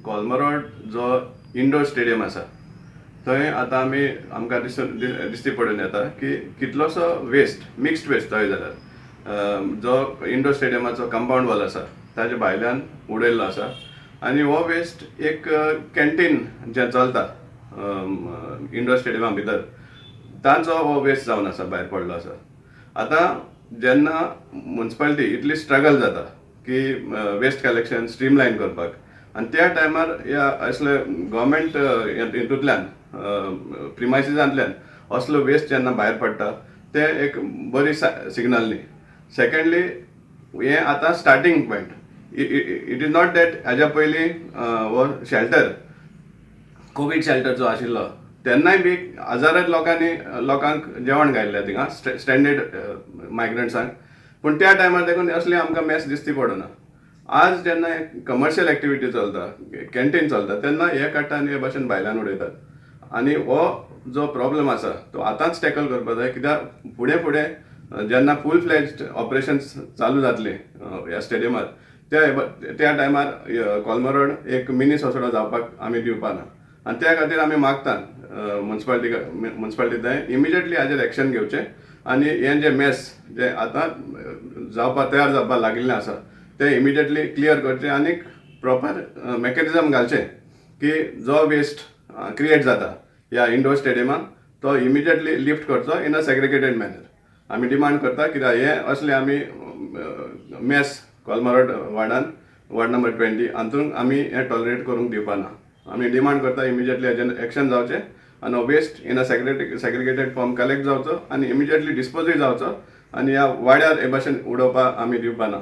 कोलमरोड जो indoor stadium आसा थंय आतां आमकां दिश्टी पडून येता की कितलोसो वेस्ट मिक्स्ड वेस्ट थंय जाल्यार जो इंडोर स्टेडियमाचो कंपाऊंड वॉल आसा ताजे भायल्यान उडयल्लो आसा आनी हो वेस्ट एक कॅन्टीन जें चलता इंडोर स्टेडियमा भितर तांचो हो वेस्ट जावन आसा भायर पडलो आसा. आतां जेन्ना म्युनिसिपालिटी इतली स्ट्रगल जाता की वेस्ट कलेक्शन स्ट्रीमलायन करपाक आनी त्या टायमार ह्या असले गव्हर्मेंट हितूंतल्यान प्रिमायसिसांतल्यान असलो वेस्ट जेन्ना भायर पडटा ते एक बरी सिग्नल न्ही. सेकंडली हे आतां starting point. It is not that हाज्या पयलीं हो शेल्टर कोवीड शेल्टर जो आशिल्लो तेन्नाय बी हजारांत लोकांक जेवण घायल्लें थिंगा स्ट्रँडेड मायग्रंट्सांक. पूण त्या टायमार देखून असली आमकां मॅस दिसती पडना. आज जेन्ना कमर्शियल एक्टिविटी चलता कॅन्टीन चलता तेन्ना हे काडटा आनी हे भाशेन भायल्यान उडयतात. आनी हो जो प्रॉब्लेम आसा तो आतांच टॅकल करपाक जाय कित्याक फुडें जेन्ना फूल फ्लेज्ड ऑपरेशन्स चालू जातले ह्या स्टेडियमार त्या टायमार कोलमरोड एक मिनी सोसडो जावपाक आमी दिवपाना. आनी त्या खातीर आमी मागतात म्युनिसिपालिटी थंय इमिजिएटली हाजेर एक्शन घेवचें आनी हें जें मेस जें आतां तयार जावपाक लागिल्लें आसा तें इमिजिएटली क्लियर करचें आनी प्रॉपर मेकॅनिझम घालचें की जो वेस्ट क्रिएट जाता ह्या इंडोर स्टेडियमाक तो इमिजिएटली लिफ्ट करचो इन अ सेग्रिगेटेड मॅनर. आमी डिमांड करता कित्याक हे असले आमी मेस कोलमरोड वार्ड नंबर 20 हातूंत आमी हें टॉलरेट करूंक दिवपाना. आमी डिमांड करता इमिजिएटली हाजेर एक्शन जावचें आनी हो waste in a segregated form collect जावचो आनी इमिजिएटली डिस्पोजूय जावचो आनी ह्या वाड्यार हे भाशेन उडोवपाक आमी दिवपाना.